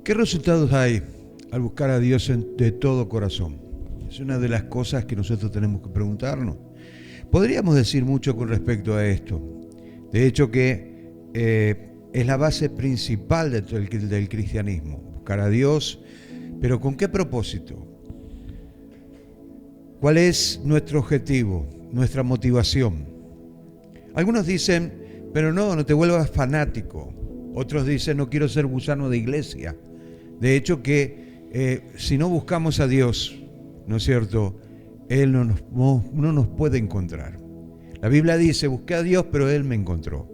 ¿Qué resultados hay al buscar a Dios de todo corazón? Es una de las cosas que nosotros tenemos que preguntarnos. Podríamos decir mucho con respecto a esto. De hecho que es la base principal del cristianismo. Buscar a Dios, pero ¿con qué propósito? ¿Cuál es nuestro objetivo, nuestra motivación? Algunos dicen, pero no te vuelvas fanático. Otros dicen, no quiero ser gusano de iglesia. De hecho que si no buscamos a Dios, ¿no es cierto?, Él no nos puede encontrar. La Biblia dice, busqué a Dios, pero Él me encontró.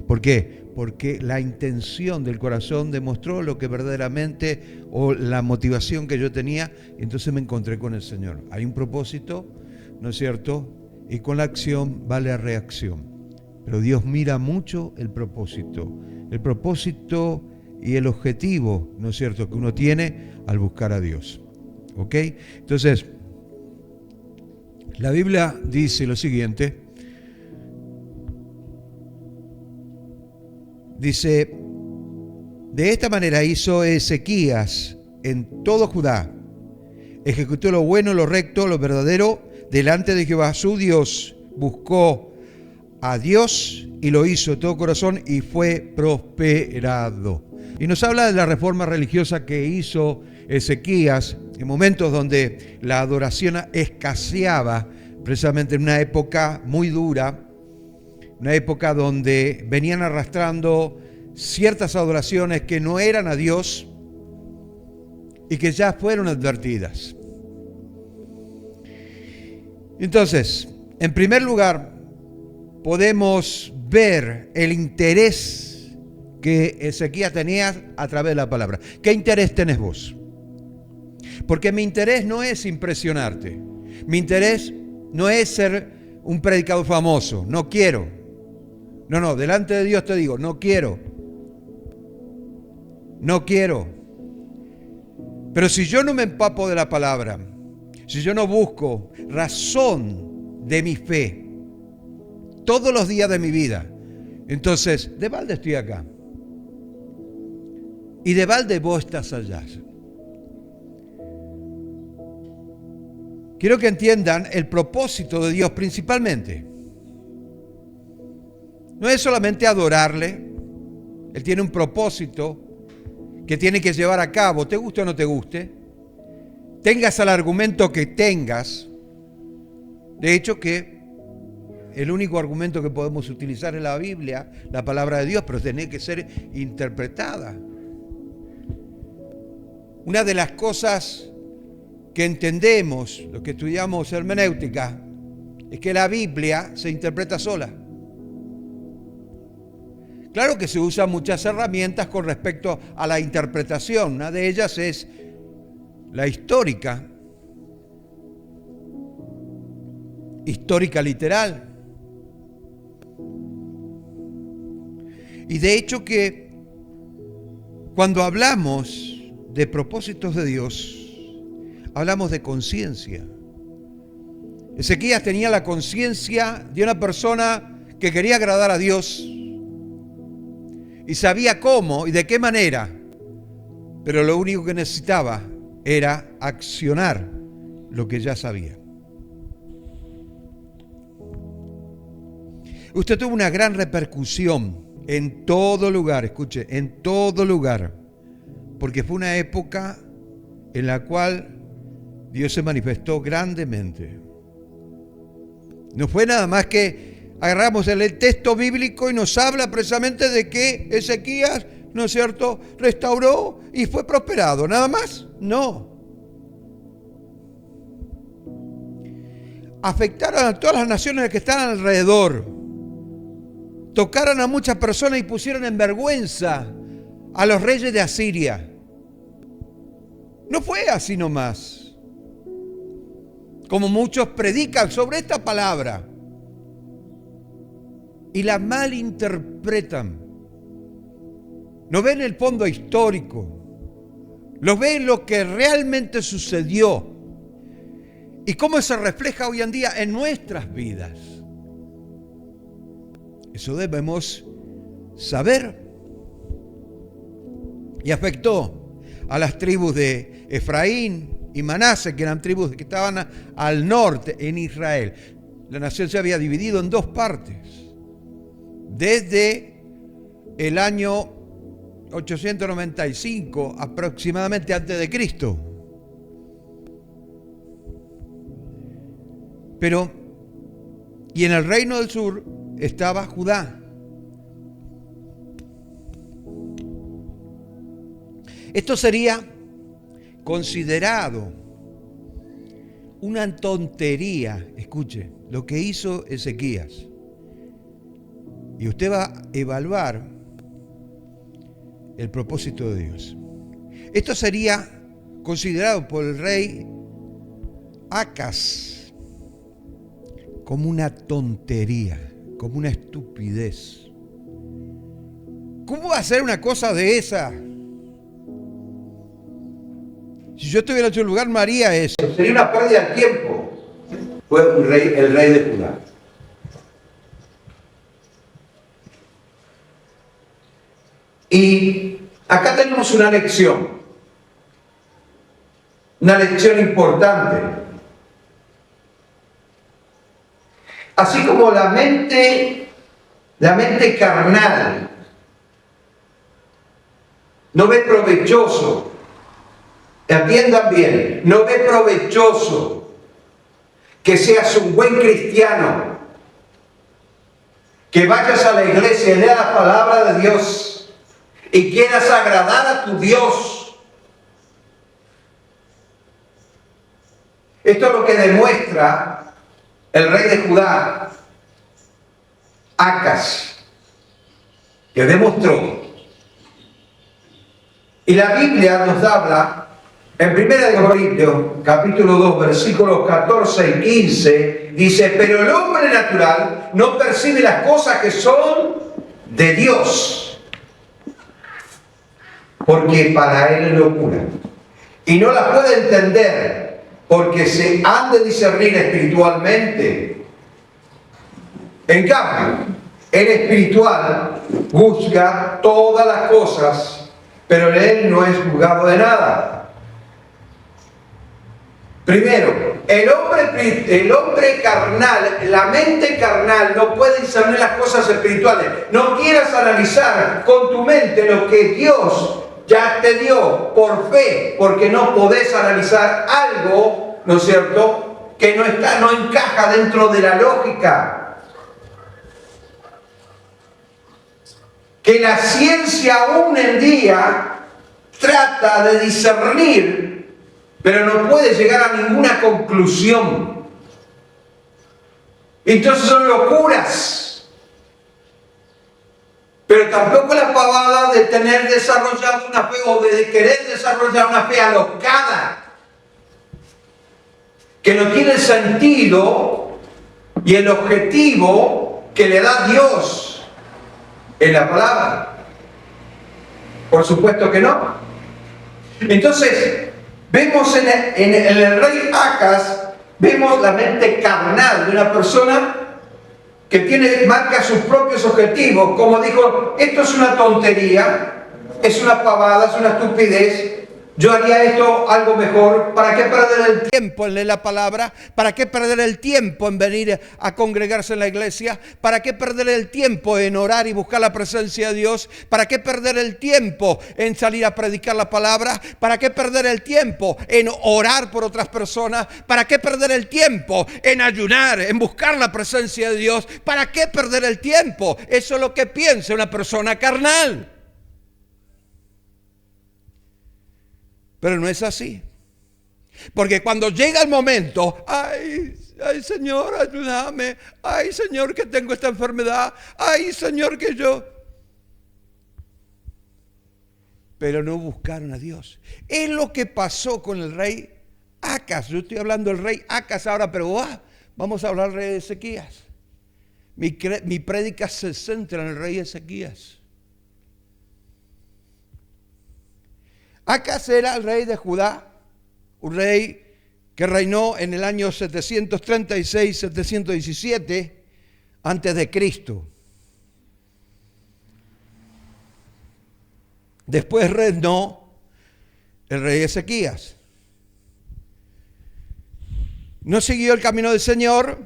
¿Por qué? Porque la intención del corazón demostró lo que verdaderamente, o la motivación que yo tenía, entonces me encontré con el Señor. Hay un propósito, ¿no es cierto?, y con la acción va la reacción. Pero Dios mira mucho el propósito y el objetivo, ¿no es cierto?, que uno tiene al buscar a Dios. ¿Ok? Entonces, la Biblia dice lo siguiente. Dice, de esta manera hizo Ezequías en todo Judá. Ejecutó lo bueno, lo recto, lo verdadero delante de Jehová su Dios. Buscó a Dios y lo hizo de todo corazón y fue prosperado. Y nos habla de la reforma religiosa que hizo Ezequías en momentos donde la adoración escaseaba, precisamente en una época muy dura, una época donde venían arrastrando ciertas adoraciones que no eran a Dios y que ya fueron advertidas. Entonces, en primer lugar, podemos ver el interés que Ezequías tenía a través de la palabra. ¿Qué interés tenés vos? Porque mi interés no es impresionarte. Mi interés no es ser un predicador famoso. No quiero. No, delante de Dios te digo, no quiero. No quiero. Pero si yo no me empapo de la palabra, si yo no busco razón de mi fe todos los días de mi vida, entonces, de balde estoy acá. Y de balde vos estás allá. Quiero que entiendan el propósito de Dios principalmente. No es solamente adorarle. Él tiene un propósito que tiene que llevar a cabo, te guste o no te guste. Tengas el argumento que tengas. De hecho que el único argumento que podemos utilizar es la Biblia, la palabra de Dios, pero tiene que ser interpretada. Una de las cosas que entendemos, los que estudiamos hermenéutica, es que la Biblia se interpreta sola. Claro que se usan muchas herramientas con respecto a la interpretación. Una de ellas es la histórica literal. Y de hecho que cuando hablamos de propósitos de Dios, hablamos de conciencia. Ezequías tenía la conciencia de una persona que quería agradar a Dios y sabía cómo y de qué manera, pero lo único que necesitaba era accionar lo que ya sabía. Usted tuvo una gran repercusión en todo lugar, escuche, en todo lugar, porque fue una época en la cual Dios se manifestó grandemente. No fue nada más que agarramos el texto bíblico y nos habla precisamente de que Ezequías, ¿no es cierto?, restauró y fue prosperado. ¿Nada más? No. Afectaron a todas las naciones que estaban alrededor. Tocaron a muchas personas y pusieron en vergüenza a los reyes de Asiria. No fue así nomás. Como muchos predican sobre esta palabra y la malinterpretan. No ven el fondo histórico, no ven lo que realmente sucedió y cómo se refleja hoy en día en nuestras vidas. Eso debemos saber. Y afectó a las tribus de Efraín y Manase, que eran tribus que estaban al norte en Israel. La nación se había dividido en dos partes. Desde el año 895 aproximadamente antes de Cristo. Y en el reino del sur estaba Judá. Esto sería considerado una tontería, escuche, lo que hizo Ezequías. Y usted va a evaluar el propósito de Dios. Esto sería considerado por el rey Acaz como una tontería, como una estupidez. ¿Cómo va a hacer una cosa de esa? Si yo estuviera en su lugar, me haría eso. Sería una pérdida de tiempo. Fue el rey de Judá. Y acá tenemos una lección importante. Así como la mente carnal no ve provechoso, entiendan bien, no ve provechoso que seas un buen cristiano, que vayas a la iglesia y leas la palabra de Dios y quieras agradar a tu Dios. Esto es lo que demuestra el rey de Judá, Acaz, que demostró. Y la Biblia nos habla en 1 Corintios, capítulo 2, versículos 14 y 15, dice: pero el hombre natural no percibe las cosas que son de Dios, porque para él es locura, y no las puede entender, porque se han de discernir espiritualmente. En cambio, el espiritual juzga todas las cosas, pero él no es juzgado de nada. Primero, el hombre carnal, la mente carnal no puede discernir las cosas espirituales. No quieras analizar con tu mente lo que Dios ya te dio por fe, porque no podés analizar algo, ¿no es cierto?, que no encaja dentro de la lógica. Que la ciencia aún en día trata de discernir, pero no puede llegar a ninguna conclusión. Entonces son locuras. Pero tampoco la pavada de tener desarrollado una fe o de querer desarrollar una fe alocada, que no tiene el sentido y el objetivo que le da Dios en la palabra. Por supuesto que no. Entonces, vemos en el rey Acaz, vemos la mente carnal de una persona que marca sus propios objetivos, como dijo: esto es una tontería, es una pavada, es una estupidez, yo haría esto algo mejor. ¿Para qué perder el tiempo en leer la palabra? ¿Para qué perder el tiempo en venir a congregarse en la iglesia? ¿Para qué perder el tiempo en orar y buscar la presencia de Dios? ¿Para qué perder el tiempo en salir a predicar la palabra? ¿Para qué perder el tiempo en orar por otras personas? ¿Para qué perder el tiempo en ayunar, en buscar la presencia de Dios? ¿Para qué perder el tiempo? Eso es lo que piensa una persona carnal. Pero no es así. Porque cuando llega el momento, ay Señor, ayúdame, ay Señor, que tengo esta enfermedad, ay Señor, que yo... Pero no buscaron a Dios. Es lo que pasó con el rey Acaz. Yo estoy hablando del rey Acaz ahora, pero vamos a hablar del rey Ezequías. Mi prédica se centra en el rey Ezequías. Acaz era el rey de Judá, un rey que reinó en el año 736-717 antes de Cristo. Después reinó el rey Ezequías. No siguió el camino del Señor,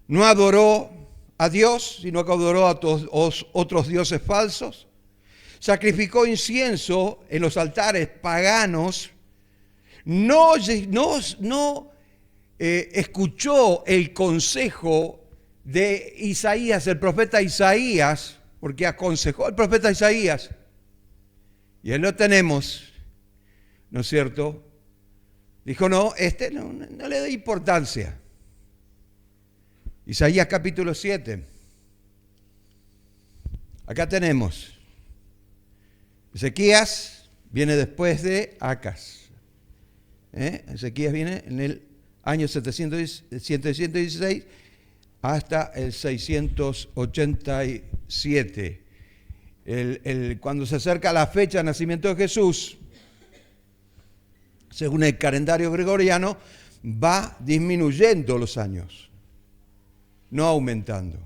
no adoró a Dios, sino que adoró a otros dioses falsos. Sacrificó incienso en los altares paganos. No escuchó el consejo de Isaías, el profeta Isaías, porque aconsejó al profeta Isaías. Y él lo tenemos, ¿no es cierto? Dijo, no le dé importancia. Isaías capítulo 7. Acá tenemos. Ezequías viene después de Acaz. Ezequías viene en el año 716 hasta el 687. Cuando se acerca la fecha de nacimiento de Jesús, según el calendario gregoriano, va disminuyendo los años, no aumentando.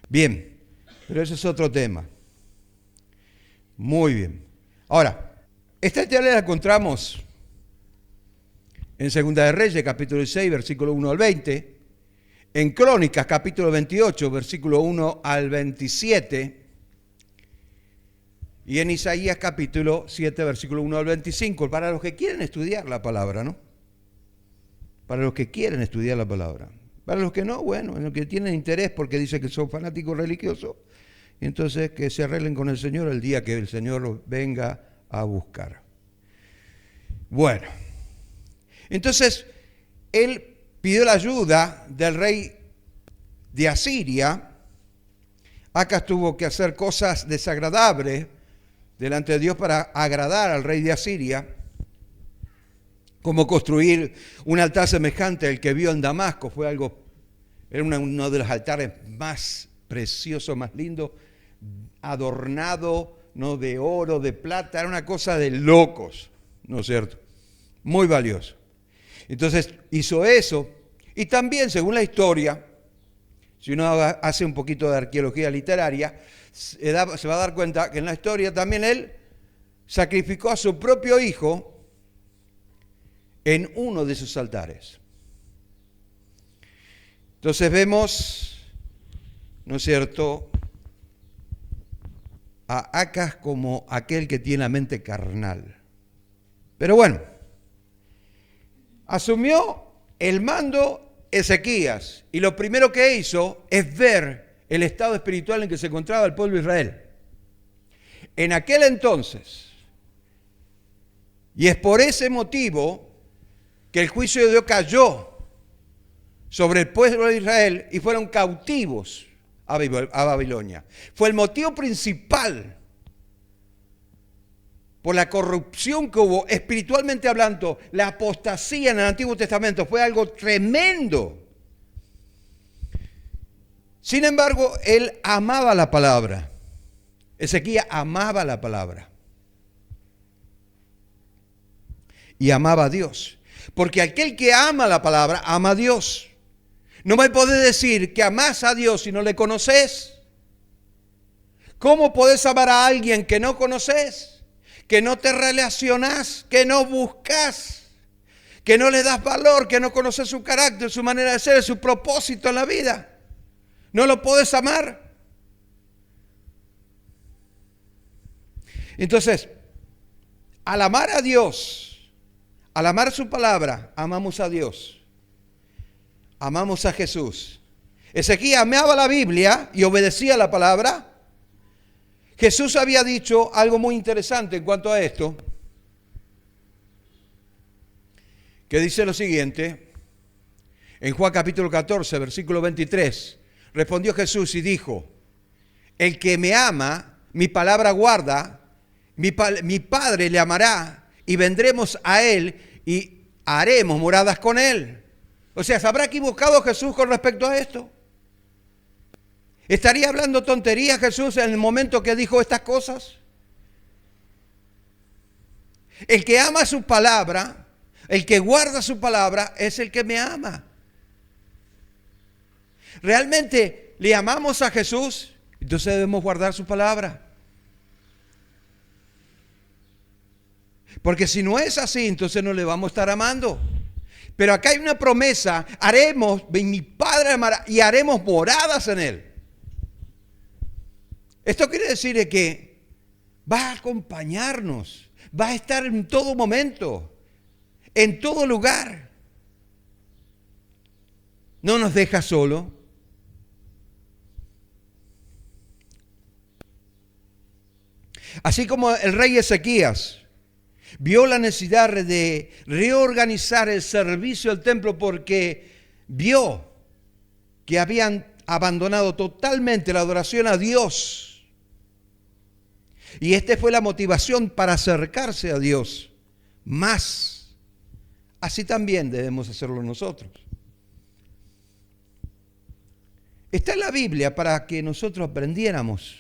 Bien, pero ese es otro tema. Muy bien. Ahora, esta historia la encontramos en Segunda de Reyes, capítulo 6, versículo 1 al 20, en Crónicas, capítulo 28, versículo 1 al 27, y en Isaías, capítulo 7, versículo 1 al 25, para los que quieren estudiar la palabra, ¿no? Para los que quieren estudiar la palabra. Para los que no, bueno, en los que tienen interés porque dicen que son fanáticos religiosos, entonces que se arreglen con el Señor el día que el Señor los venga a buscar. Bueno, entonces él pidió la ayuda del rey de Asiria. Acaz tuvo que hacer cosas desagradables delante de Dios para agradar al rey de Asiria, como construir un altar semejante al que vio en Damasco. Era uno de los altares más preciosos, más lindos, adornado, ¿no?, de oro, de plata, era una cosa de locos, ¿no es cierto? Muy valioso. Entonces hizo eso, y también, según la historia, si uno hace un poquito de arqueología literaria, se va a dar cuenta que en la historia también él sacrificó a su propio hijo en uno de sus altares. Entonces vemos, ¿no es cierto?, a Acaz como aquel que tiene la mente carnal. Pero bueno, asumió el mando Ezequías, y lo primero que hizo es ver el estado espiritual en que se encontraba el pueblo de Israel. En aquel entonces, y es por ese motivo que el juicio de Dios cayó sobre el pueblo de Israel y fueron cautivos a Babilonia. Fue el motivo principal por la corrupción que hubo, espiritualmente hablando. La apostasía en el Antiguo Testamento fue algo tremendo. Sin embargo, él amaba la palabra. Ezequías amaba la palabra. Y amaba a Dios. Porque aquel que ama la palabra, ama a Dios. No me podés decir que amás a Dios si no le conoces. ¿Cómo podés amar a alguien que no conoces? Que no te relacionás, que no buscas, que no le das valor, que no conoces su carácter, su manera de ser, su propósito en la vida. No lo podés amar. Entonces, al amar a Dios, al amar su palabra, amamos a Dios. Amamos a Jesús. Ezequías amaba la Biblia y obedecía la palabra. Jesús había dicho algo muy interesante en cuanto a esto, que dice lo siguiente, en Juan capítulo 14, versículo 23, respondió Jesús y dijo, el que me ama, mi palabra guarda, mi Padre le amará y vendremos a él y haremos moradas con él. O sea, ¿se habrá equivocado Jesús con respecto a esto? ¿Estaría hablando tonterías Jesús en el momento que dijo estas cosas? El que ama su palabra, el que guarda su palabra, es el que me ama. ¿Realmente le amamos a Jesús? Entonces debemos guardar su palabra. Porque si no es así, entonces no le vamos a estar amando. Pero acá hay una promesa, mi Padre amará y haremos moradas en Él. Esto quiere decir que va a acompañarnos, va a estar en todo momento, en todo lugar. No nos deja solo. Así como el rey Ezequías vio la necesidad de reorganizar el servicio del templo porque vio que habían abandonado totalmente la adoración a Dios. Y esta fue la motivación para acercarse a Dios más. Así también debemos hacerlo nosotros. Está en la Biblia para que nosotros aprendiéramos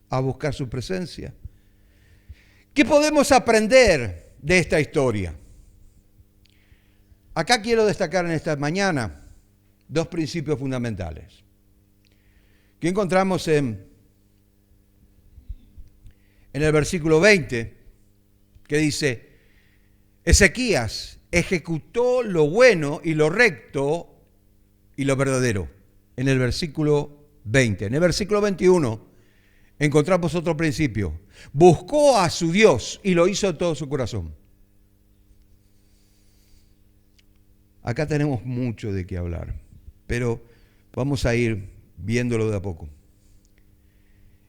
a buscar su presencia. ¿Qué podemos aprender de esta historia? Acá quiero destacar en esta mañana dos principios fundamentales que encontramos en el versículo 20, que dice: Ezequías ejecutó lo bueno y lo recto y lo verdadero. En el versículo 20. En el versículo 21 encontramos otro principio. Buscó a su Dios y lo hizo de todo su corazón. Acá tenemos mucho de qué hablar, pero vamos a ir viéndolo de a poco.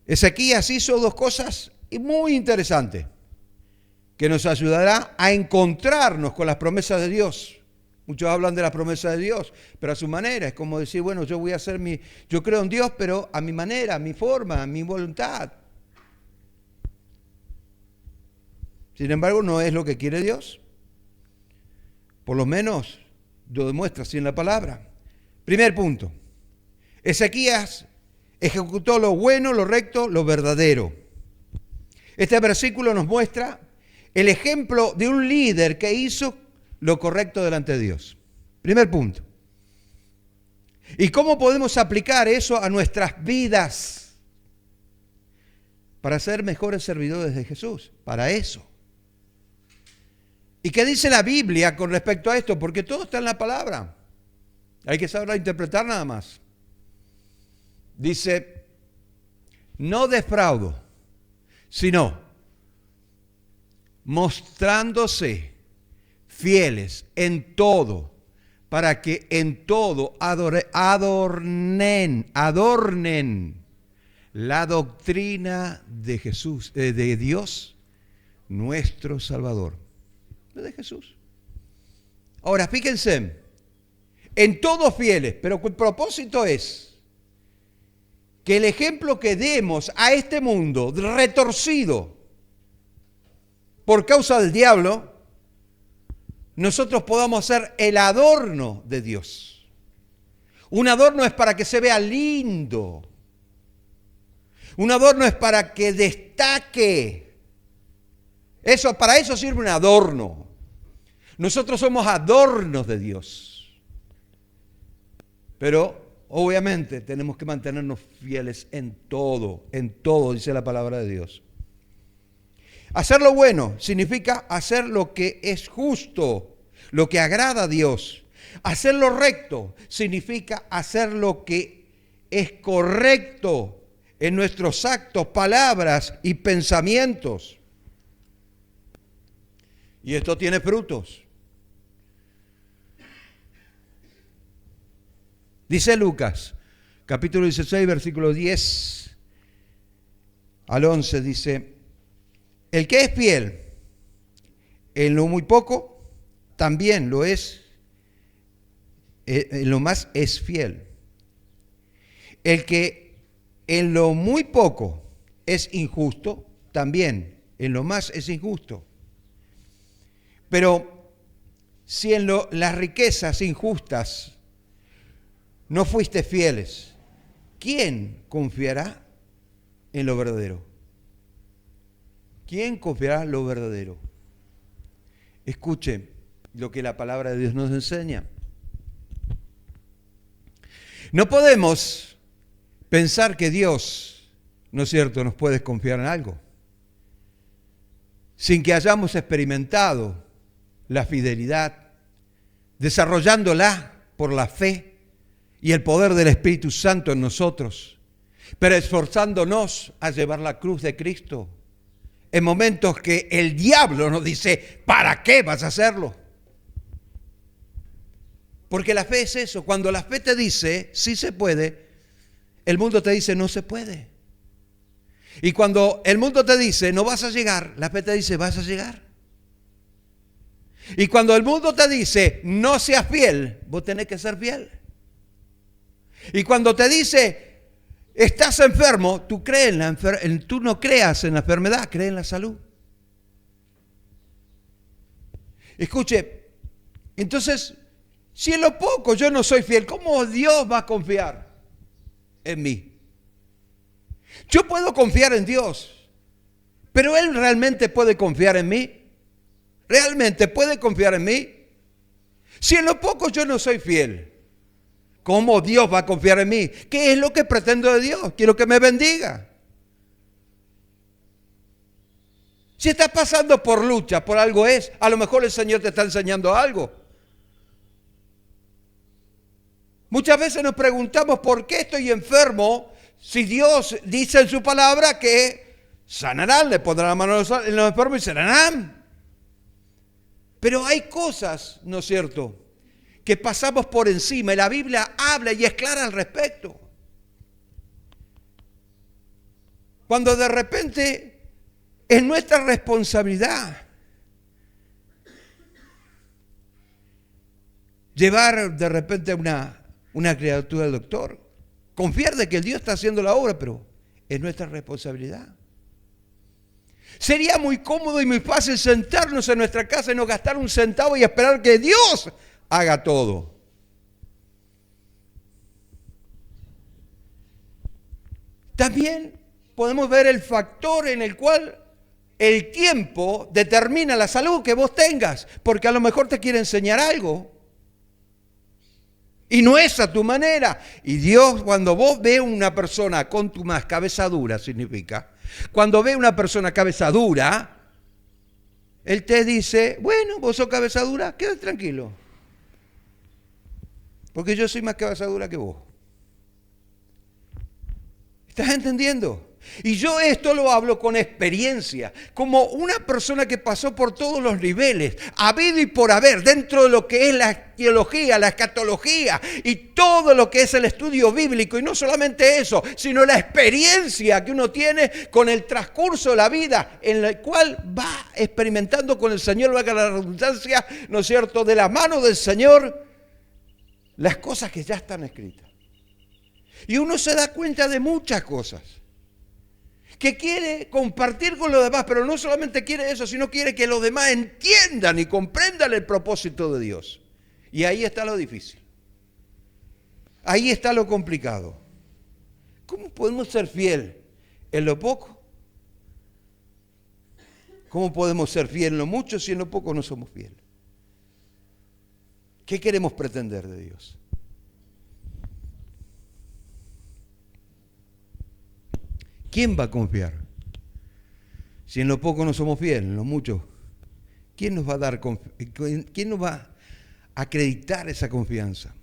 Ezequías hizo dos cosas muy interesantes que nos ayudará a encontrarnos con las promesas de Dios. Muchos hablan de las promesas de Dios, pero a su manera. Es como decir, bueno, yo creo en Dios, pero a mi manera, a mi forma, a mi voluntad. Sin embargo, no es lo que quiere Dios. Por lo menos lo demuestra así en la palabra. Primer punto. Ezequías ejecutó lo bueno, lo recto, lo verdadero. Este versículo nos muestra el ejemplo de un líder que hizo lo correcto delante de Dios. Primer punto. ¿Y cómo podemos aplicar eso a nuestras vidas? Para ser mejores servidores de Jesús. Para eso. ¿Y qué dice la Biblia con respecto a esto? Porque todo está en la palabra. Hay que saberla interpretar nada más. Dice, no defraudo, sino mostrándose fieles en todo, para que en todo adornen la doctrina de Jesús, de Dios, nuestro Salvador, de Jesús. Ahora, fíjense, en todo fieles, pero el propósito es que el ejemplo que demos a este mundo retorcido por causa del diablo, nosotros podamos ser el adorno de Dios. Un adorno es para que se vea lindo. Un adorno es para que destaque. Para eso sirve un adorno. Nosotros somos adornos de Dios. Pero obviamente tenemos que mantenernos fieles en todo, dice la palabra de Dios. Hacer lo bueno significa hacer lo que es justo, lo que agrada a Dios. Hacer lo recto significa hacer lo que es correcto en nuestros actos, palabras y pensamientos. Y esto tiene frutos. Dice Lucas, capítulo 16, versículo 10 al 11, dice: el que es fiel en lo muy poco, también lo es, en lo más es fiel. El que en lo muy poco es injusto, también en lo más es injusto. Pero si en las riquezas injustas no fuiste fieles, ¿quién confiará en lo verdadero? ¿Quién confiará en lo verdadero? Escuche lo que la palabra de Dios nos enseña. No podemos pensar que Dios, ¿no es cierto?, nos puede confiar en algo. sin que hayamos experimentado la fidelidad, desarrollándola por la fe y el poder del Espíritu Santo en nosotros, pero esforzándonos a llevar la cruz de Cristo en momentos que el diablo nos dice, ¿para qué vas a hacerlo? Porque la fe es eso. Cuando la fe te dice, sí se puede, el mundo te dice, no se puede. Y cuando el mundo te dice, no vas a llegar, la fe te dice, vas a llegar. Y cuando el mundo te dice, no seas fiel, vos tenés que ser fiel. Y cuando te dice, estás enfermo, tú no creas en la enfermedad, crees en la salud. Escuche, entonces, si en lo poco yo no soy fiel, ¿cómo Dios va a confiar en mí? Yo puedo confiar en Dios, pero Él realmente puede confiar en mí. ¿Realmente puede confiar en mí? Si en lo poco yo no soy fiel, ¿cómo Dios va a confiar en mí? ¿Qué es lo que pretendo de Dios? Quiero que me bendiga. Si estás pasando por lucha, por algo a lo mejor el Señor te está enseñando algo. Muchas veces nos preguntamos por qué estoy enfermo si Dios dice en su palabra que sanarán, le pondrán la mano en los enfermos y sanarán. Pero hay cosas, ¿no es cierto?, que pasamos por encima y la Biblia habla y es clara al respecto. Cuando de repente es nuestra responsabilidad llevar de repente una criatura al doctor, confiar de que el Dios está haciendo la obra, pero es nuestra responsabilidad. Sería muy cómodo y muy fácil sentarnos en nuestra casa y no gastar un centavo y esperar que Dios haga todo. También podemos ver el factor en el cual el tiempo determina la salud que vos tengas, porque a lo mejor te quiere enseñar algo y no es a tu manera. Y Dios, cuando vos ves una persona con tu más cabeza dura, significa, cuando ve una persona cabeza dura, Él te dice, bueno, vos sos cabeza dura, quédate tranquilo, porque yo soy más cabeza dura que vos. ¿Estás entendiendo? Y yo esto lo hablo con experiencia, como una persona que pasó por todos los niveles, habido y por haber, dentro de lo que es la teología, la escatología y todo lo que es el estudio bíblico. Y no solamente eso, sino la experiencia que uno tiene con el transcurso de la vida, en la cual va experimentando con el Señor, valga la redundancia, ¿no es cierto?, de la mano del Señor, las cosas que ya están escritas. Y uno se da cuenta de muchas cosas que quiere compartir con los demás, pero no solamente quiere eso, sino quiere que los demás entiendan y comprendan el propósito de Dios. Y ahí está lo difícil. Ahí está lo complicado. ¿Cómo podemos ser fiel en lo poco? ¿Cómo podemos ser fiel en lo mucho si en lo poco no somos fieles? ¿Qué queremos pretender de Dios? ¿Quién va a confiar? Si en lo poco no somos fieles, en lo mucho, ¿quién nos va a dar quién nos va a acreditar esa confianza?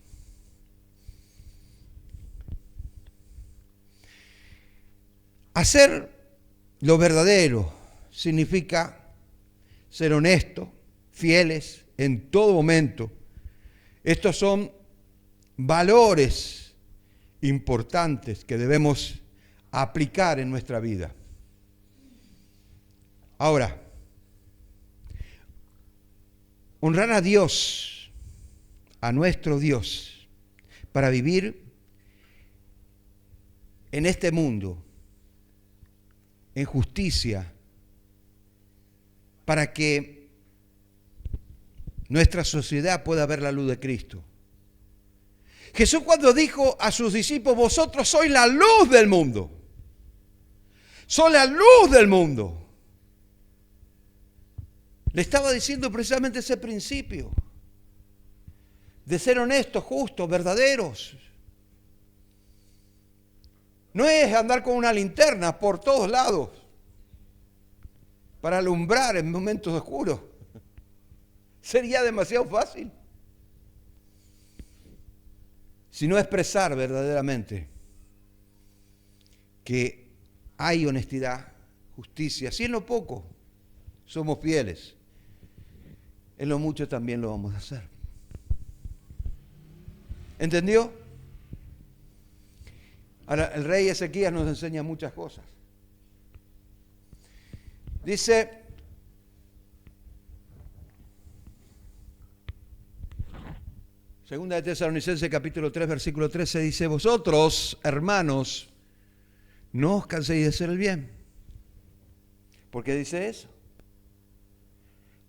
Hacer lo verdadero significa ser honesto, fieles en todo momento. Estos son valores importantes que debemos aplicar en nuestra vida. Ahora, honrar a Dios, a nuestro Dios, para vivir en este mundo, en justicia, para que nuestra sociedad pueda ver la luz de Cristo. Jesús, cuando dijo a sus discípulos, vosotros sois la luz del mundo, soy la luz del mundo, le estaba diciendo precisamente ese principio de ser honestos, justos, verdaderos. No es andar con una linterna por todos lados, para alumbrar en momentos oscuros. Sería demasiado fácil. Sino expresar verdaderamente que hay honestidad, justicia. Si en lo poco somos fieles, en lo mucho también lo vamos a hacer. ¿Entendió? Ahora, el rey Ezequías nos enseña muchas cosas. Dice, Segunda de Tesalonicenses capítulo 3, versículo 13, dice, vosotros, hermanos, no os canséis de hacer el bien. ¿Por qué dice eso?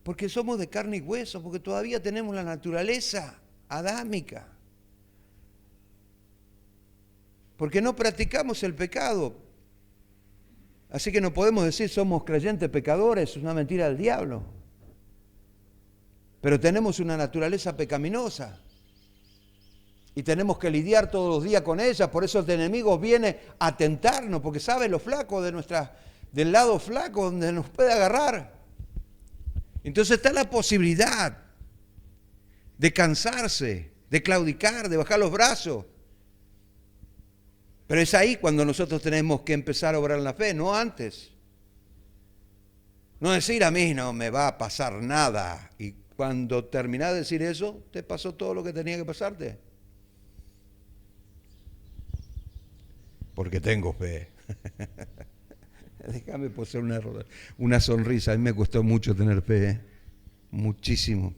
Porque somos de carne y hueso, porque todavía tenemos la naturaleza adámica. Porque no practicamos el pecado. Así que no podemos decir somos creyentes pecadores, es una mentira del diablo. Pero tenemos una naturaleza pecaminosa. Y tenemos que lidiar todos los días con ella, por eso el enemigo viene a tentarnos, porque sabe lo flaco del lado flaco donde nos puede agarrar. Entonces está la posibilidad de cansarse, de claudicar, de bajar los brazos. Pero es ahí cuando nosotros tenemos que empezar a obrar en la fe, no antes. No decir a mí no me va a pasar nada. Y cuando terminás de decir eso, te pasó todo lo que tenía que pasarte. Porque tengo fe. Déjame poner una sonrisa. A mí me costó mucho tener fe, muchísimo.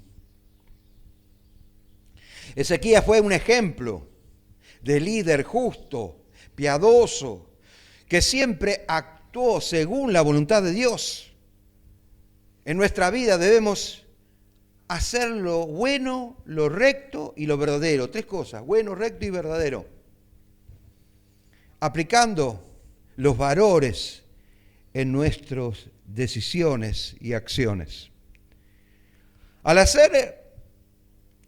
Ezequías fue un ejemplo de líder justo, piadoso, que siempre actuó según la voluntad de Dios. En nuestra vida debemos hacer lo bueno, lo recto y lo verdadero. Tres cosas, bueno, recto y verdadero. Aplicando los valores en nuestras decisiones y acciones. Al hacer,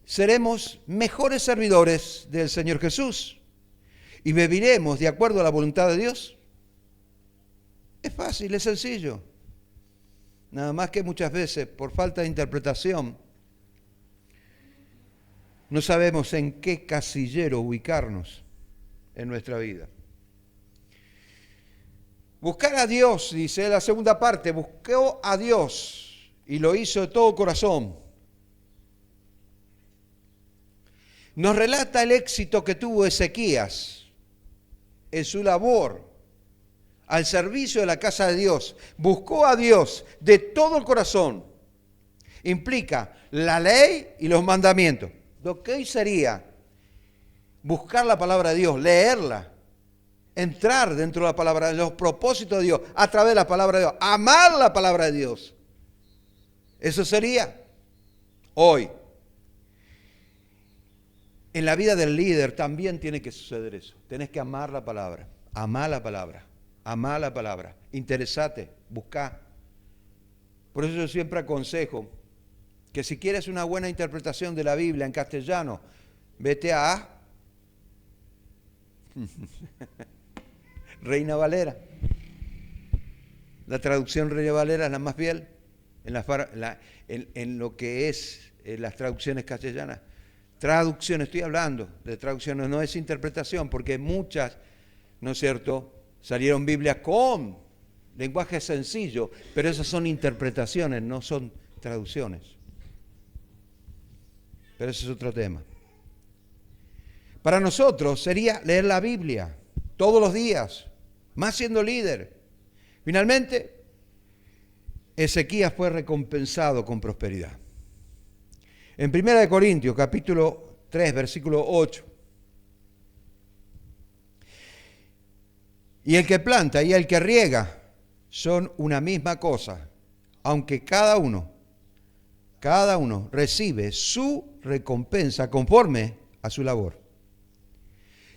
seremos mejores servidores del Señor Jesús y viviremos de acuerdo a la voluntad de Dios. Es fácil, es sencillo. Nada más que muchas veces, por falta de interpretación, no sabemos en qué casillero ubicarnos en nuestra vida. Buscar a Dios, dice la segunda parte, buscó a Dios y lo hizo de todo corazón. Nos relata el éxito que tuvo Ezequías en su labor al servicio de la casa de Dios. Buscó a Dios de todo el corazón. Implica la ley y los mandamientos. Lo que hoy sería buscar la palabra de Dios, leerla, entrar dentro de la palabra de Dios, los propósitos de Dios, a través de la palabra de Dios, amar la palabra de Dios. Eso sería hoy. En la vida del líder también tiene que suceder eso. Tienes que amar la palabra, amar la palabra, amar la palabra. Interesate, busca. Por eso yo siempre aconsejo que si quieres una buena interpretación de la Biblia en castellano, vete a Reina Valera. La traducción Reina Valera es la más fiel en lo que es las traducciones castellanas. Traducción, estoy hablando de traducciones, no es interpretación, porque muchas, ¿no es cierto?, salieron Biblias con lenguaje sencillo, pero esas son interpretaciones, no son traducciones. Pero ese es otro tema. Para nosotros sería leer la Biblia todos los días, más siendo líder. Finalmente, Ezequías fue recompensado con prosperidad. En 1 Corintios, capítulo 3, versículo 8. Y el que planta y el que riega son una misma cosa, aunque cada uno recibe su recompensa conforme a su labor.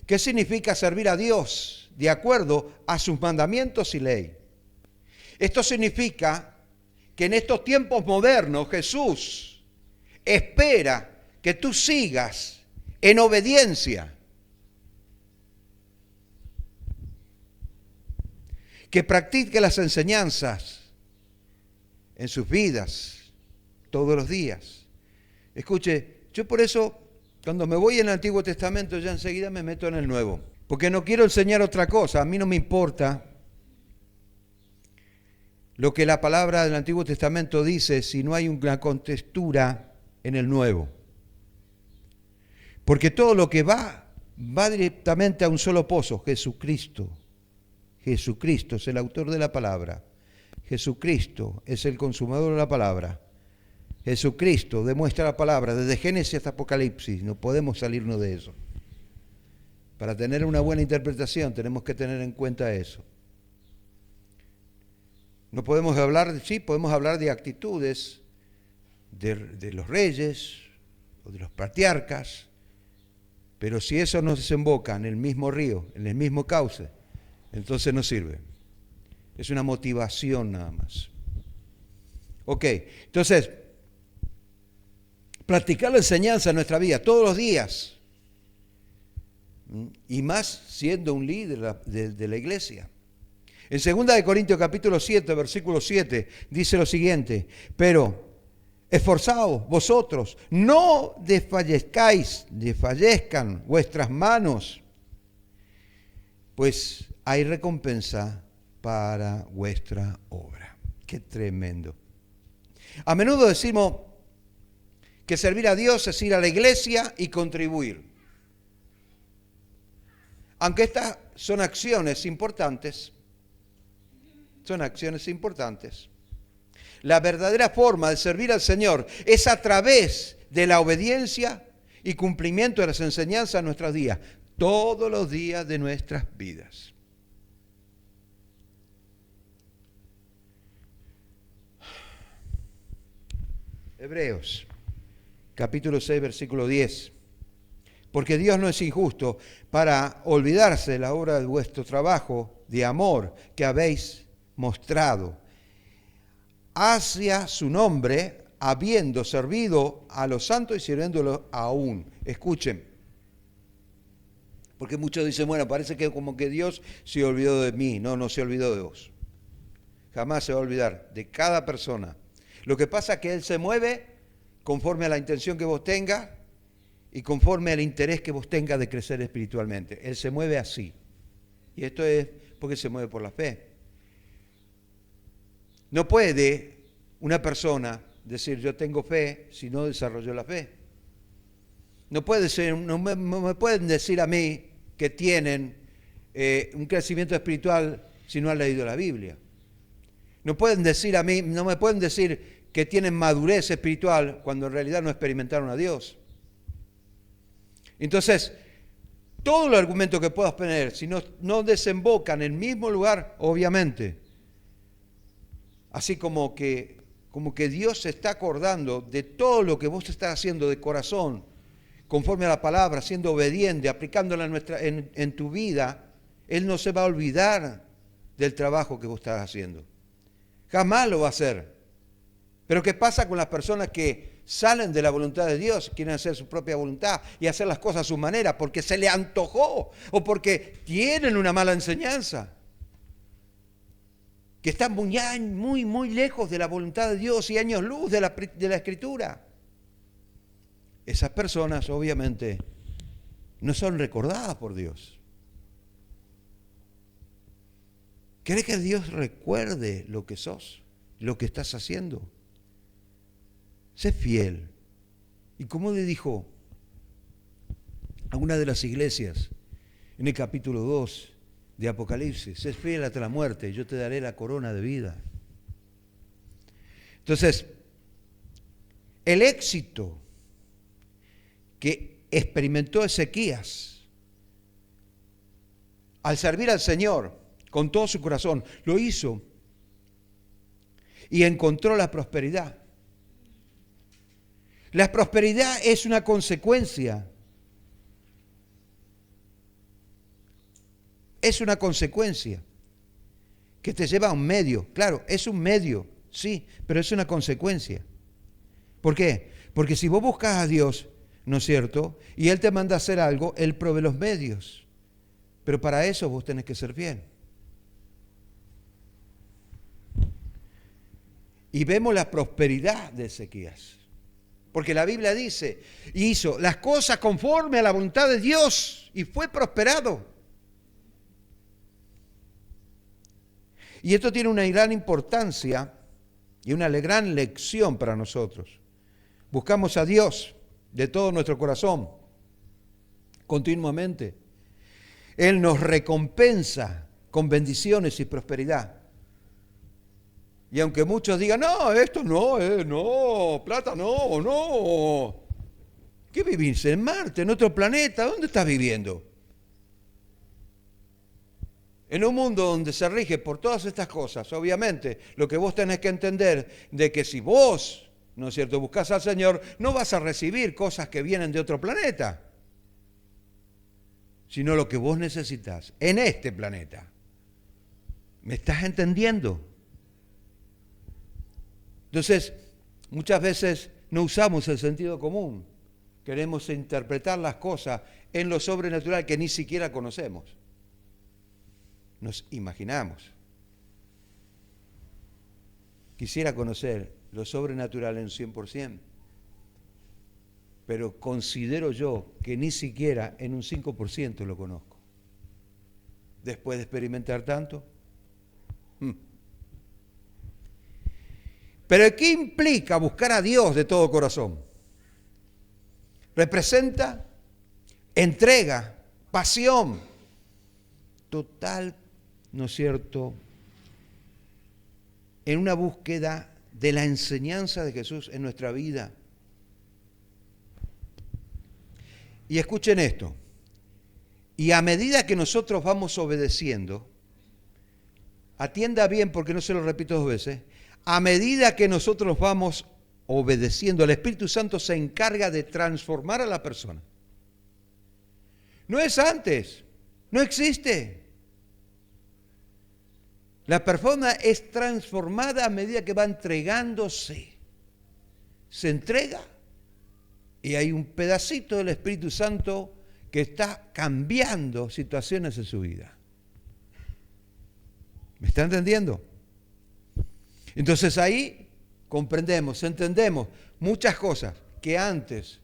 ¿Qué significa servir a Dios de acuerdo a sus mandamientos y ley? Esto significa que en estos tiempos modernos Jesús espera que tú sigas en obediencia, que practique las enseñanzas en sus vidas todos los días. Escuche, yo por eso, cuando me voy en el Antiguo Testamento, ya enseguida me meto en el Nuevo, porque no quiero enseñar otra cosa. A mí no me importa lo que la palabra del Antiguo Testamento dice si no hay una contextura en el Nuevo. Porque todo lo que va directamente a un solo pozo, Jesucristo. Jesucristo es el autor de la palabra. Jesucristo es el consumador de la palabra. Jesucristo demuestra la palabra desde Génesis hasta Apocalipsis. No podemos salirnos de eso. Para tener una buena interpretación tenemos que tener en cuenta eso. No podemos hablar, sí, podemos hablar de actitudes de los reyes o de los patriarcas, pero si eso no desemboca en el mismo río, en el mismo cauce, entonces no sirve. Es una motivación nada más. Ok, entonces, practicar la enseñanza en nuestra vida todos los días, y más siendo un líder de la iglesia. En 2 Corintios capítulo 7, versículo 7, dice lo siguiente: pero esforzaos vosotros, no desfallezcan vuestras manos, pues hay recompensa para vuestra obra. Qué tremendo. A menudo decimos que servir a Dios es ir a la iglesia y contribuir. Aunque estas son acciones importantes, la verdadera forma de servir al Señor es a través de la obediencia y cumplimiento de las enseñanzas de nuestros días, todos los días de nuestras vidas. Hebreos, capítulo 6, versículo 10. Porque Dios no es injusto para olvidarse de la obra de vuestro trabajo de amor que habéis mostrado hacia su nombre, habiendo servido a los santos y sirviéndolos aún. Escuchen, porque muchos dicen, bueno, parece que como que Dios se olvidó de mí. No, no se olvidó de vos. Jamás se va a olvidar de cada persona. Lo que pasa es que Él se mueve conforme a la intención que vos tengas y conforme al interés que vos tengas de crecer espiritualmente. Él se mueve así. Y esto es porque se mueve por la fe. No puede una persona decir yo tengo fe si no desarrolló la fe. No me pueden decir a mí que tienen un crecimiento espiritual si no han leído la Biblia. No me pueden decir que tienen madurez espiritual cuando en realidad no experimentaron a Dios. Entonces, todos los argumentos que puedas poner, si no desembocan en el mismo lugar, obviamente, así como que Dios se está acordando de todo lo que vos estás haciendo de corazón, conforme a la palabra, siendo obediente, aplicándola en tu vida, Él no se va a olvidar del trabajo que vos estás haciendo. Jamás lo va a hacer. Pero ¿qué pasa con las personas que salen de la voluntad de Dios, quieren hacer su propia voluntad y hacer las cosas a su manera porque se le antojó o porque tienen una mala enseñanza? Que están muy, muy lejos de la voluntad de Dios y años luz de la Escritura. Esas personas, obviamente, no son recordadas por Dios. ¿Querés que Dios recuerde lo que sos, lo que estás haciendo? Sé fiel. Y como le dijo a una de las iglesias en el capítulo 2, de Apocalipsis, sé fiel hasta la muerte y yo te daré la corona de vida. Entonces, el éxito que experimentó Ezequías al servir al Señor con todo su corazón, lo hizo y encontró la prosperidad. La prosperidad es una consecuencia. Es una consecuencia que te lleva a un medio. Claro, es un medio, sí, pero es una consecuencia. ¿Por qué? Porque si vos buscas a Dios, ¿no es cierto? Y Él te manda a hacer algo, Él provee los medios. Pero para eso vos tenés que ser fiel. Y vemos la prosperidad de Ezequías. Porque la Biblia dice, hizo las cosas conforme a la voluntad de Dios y fue prosperado. Y esto tiene una gran importancia y una gran lección para nosotros. Buscamos a Dios de todo nuestro corazón, continuamente. Él nos recompensa con bendiciones y prosperidad. Y aunque muchos digan, no, esto no, no, plata no, no. ¿Qué vivís? ¿En Marte? ¿En otro planeta? ¿Dónde estás viviendo? En un mundo donde se rige por todas estas cosas, obviamente, lo que vos tenés que entender de que si vos, ¿no es cierto?, buscás al Señor, no vas a recibir cosas que vienen de otro planeta, sino lo que vos necesitas en este planeta. ¿Me estás entendiendo? Entonces, muchas veces no usamos el sentido común. Queremos interpretar las cosas en lo sobrenatural que ni siquiera conocemos. Nos imaginamos. Quisiera conocer lo sobrenatural en 100%, pero considero yo que ni siquiera en un 5% lo conozco. Después de experimentar tanto. Pero ¿qué implica buscar a Dios de todo corazón? Representa entrega, pasión, total, ¿no es cierto?, en una búsqueda de la enseñanza de Jesús en nuestra vida. Y escuchen esto, y a medida que nosotros vamos obedeciendo, atienda bien porque no se lo repito 2 veces, a medida que nosotros vamos obedeciendo, el Espíritu Santo se encarga de transformar a la persona. No es antes, no existe. La persona es transformada a medida que va entregándose. Se entrega y hay un pedacito del Espíritu Santo que está cambiando situaciones en su vida. ¿Me está entendiendo? Entonces ahí comprendemos, entendemos muchas cosas que antes,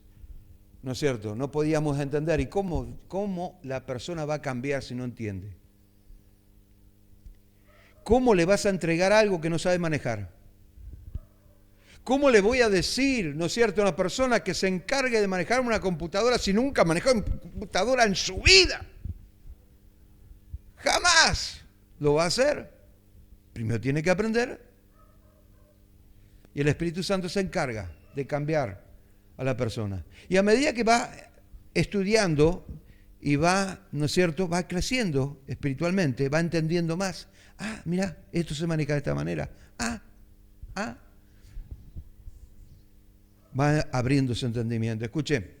¿no es cierto?, no podíamos entender. ¿Y cómo la persona va a cambiar si no entiende? ¿Cómo le vas a entregar algo que no sabe manejar? ¿Cómo le voy a decir, ¿no es cierto?, a una persona que se encargue de manejar una computadora si nunca manejó una computadora en su vida? Jamás lo va a hacer. Primero tiene que aprender. Y el Espíritu Santo se encarga de cambiar a la persona. Y a medida que va estudiando y va, ¿no es cierto?, va creciendo espiritualmente, va entendiendo más. Ah, mira, esto se maneja de esta manera. Va abriendo su entendimiento. Escuche.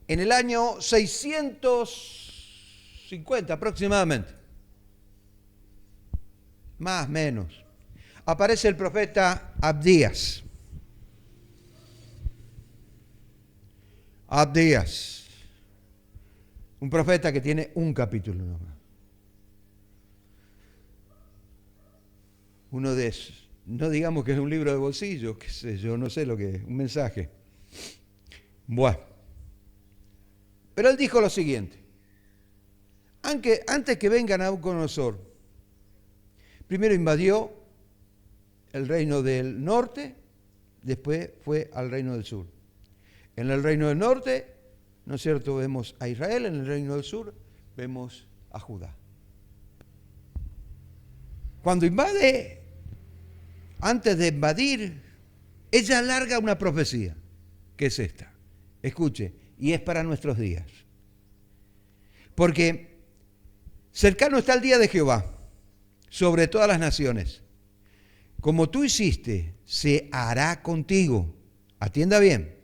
En el año 650 aproximadamente, más o menos, aparece el profeta Abdías. Abdías, un profeta que tiene un capítulo nomás. Uno de esos. No digamos que es un libro de bolsillo, qué sé yo, no sé lo que es, un mensaje. Bueno. Pero él dijo lo siguiente. Antes que venga Nabucodonosor, primero invadió el reino del norte, después fue al reino del sur. En el reino del norte, ¿no es cierto?, vemos a Israel, en el reino del sur vemos a Judá. Cuando invade, antes de invadir, ella larga una profecía, que es esta. Escuche, y es para nuestros días. Porque cercano está el día de Jehová sobre todas las naciones. Como tú hiciste, se hará contigo. Atienda bien.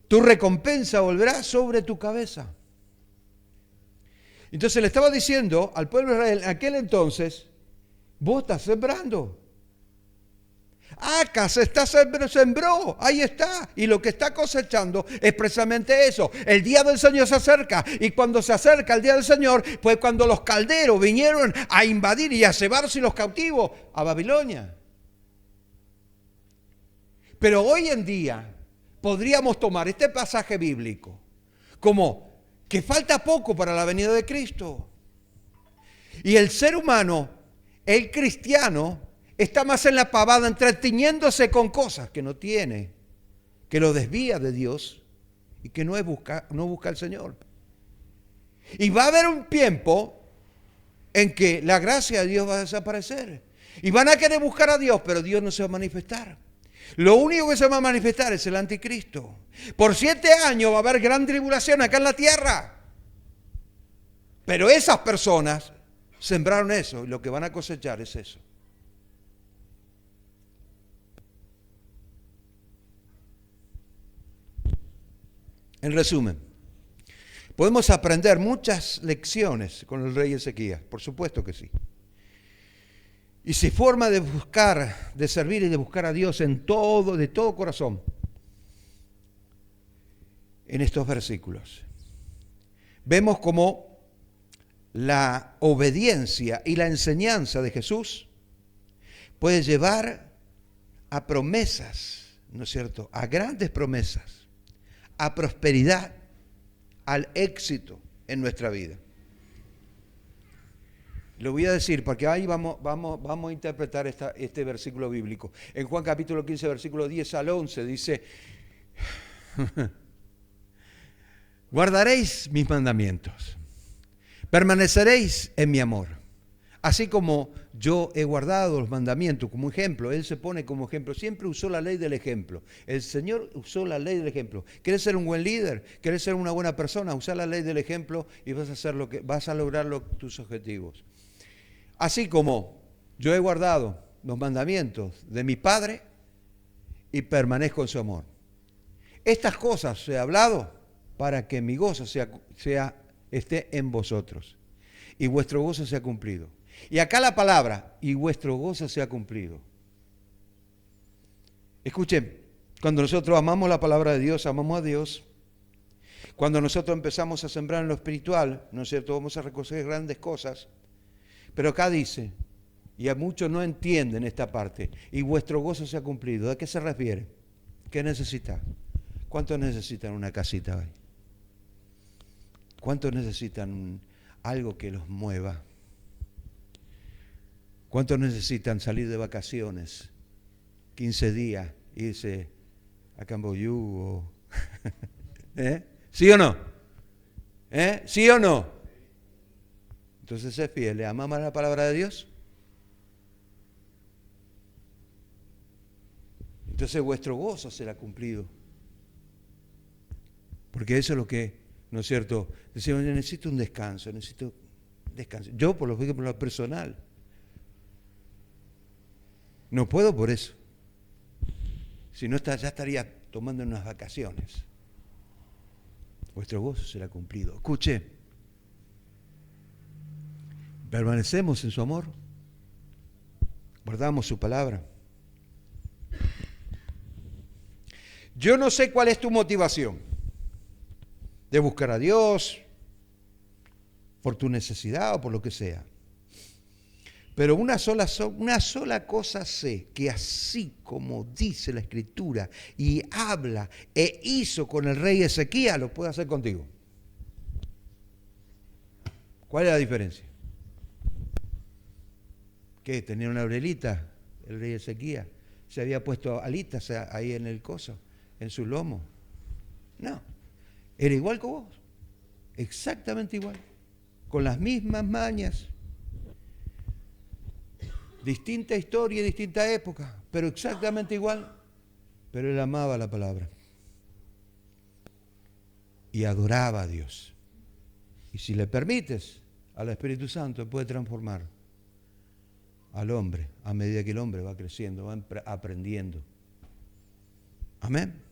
Tu recompensa volverá sobre tu cabeza. Entonces le estaba diciendo al pueblo de Israel en aquel entonces, vos estás sembrando. Acas sembró, ahí está. Y lo que está cosechando es precisamente eso. El día del Señor se acerca. Y cuando se acerca el día del Señor, pues cuando los calderos vinieron a invadir y a llevarse los cautivos a Babilonia. Pero hoy en día podríamos tomar este pasaje bíblico como que falta poco para la venida de Cristo. Y el ser humano, el cristiano, está más en la pavada, entreteniéndose con cosas que no tiene, que lo desvía de Dios y que no busca al Señor. Y va a haber un tiempo en que la gracia de Dios va a desaparecer. Y van a querer buscar a Dios, pero Dios no se va a manifestar. Lo único que se va a manifestar es el anticristo. Por 7 años va a haber gran tribulación acá en la tierra. Pero esas personas sembraron eso y lo que van a cosechar es eso. En resumen, podemos aprender muchas lecciones con el rey Ezequías, por supuesto que sí. Y su forma de buscar, de servir y de buscar a Dios de todo corazón, en estos versículos. Vemos cómo la obediencia y la enseñanza de Jesús puede llevar a promesas, ¿no es cierto?, a grandes promesas, a prosperidad, al éxito en nuestra vida. Lo voy a decir porque ahí vamos a interpretar este versículo bíblico. En Juan capítulo 15, versículo 10 al 11 dice, guardaréis mis mandamientos, permaneceréis en mi amor, así como yo he guardado los mandamientos como ejemplo. Él se pone como ejemplo, siempre usó la ley del ejemplo. El Señor usó la ley del ejemplo. ¿Quieres ser un buen líder? ¿Quieres ser una buena persona? Usa la ley del ejemplo y vas a lograr tus objetivos. Así como yo he guardado los mandamientos de mi Padre y permanezco en su amor. Estas cosas os he hablado para que mi gozo esté en vosotros y vuestro gozo sea cumplido. Y acá la palabra, y vuestro gozo sea cumplido. Escuchen, cuando nosotros amamos la palabra de Dios, amamos a Dios. Cuando nosotros empezamos a sembrar en lo espiritual, ¿no es cierto?, vamos a recoger grandes cosas. Pero acá dice, y a muchos no entienden esta parte, y vuestro gozo se ha cumplido. ¿De qué se refiere? ¿Qué necesitan? ¿Cuántos necesitan una casita hoy? ¿Cuántos necesitan algo que los mueva? ¿Cuántos necesitan salir de vacaciones? 15 días, irse a Camboriú ¿Sí o no? ¿Sí o no? Entonces sé fiel, ¿le amamos la palabra de Dios? Entonces vuestro gozo será cumplido. Porque eso es lo que, ¿no es cierto? Decimos, necesito un descanso, necesito descanso. Yo, por lo personal, no puedo por eso. Si no, ya estaría tomando unas vacaciones. Vuestro gozo será cumplido. Escuche. Permanecemos en su amor, guardamos su palabra. Yo no sé cuál es tu motivación de buscar a Dios por tu necesidad o por lo que sea. Pero una sola cosa sé, que así como dice la Escritura y habla e hizo con el rey Ezequías, lo puede hacer contigo. ¿Cuál es la diferencia? ¿Qué? ¿Tenía una aurelita el rey Ezequías? ¿Se había puesto alitas ahí en el coso, en su lomo? No, era igual que vos, exactamente igual, con las mismas mañas, distinta historia y distinta época, pero exactamente igual. Pero él amaba la palabra y adoraba a Dios. Y si le permites al Espíritu Santo, puede transformar al hombre a medida que el hombre va creciendo, va aprendiendo. Amén.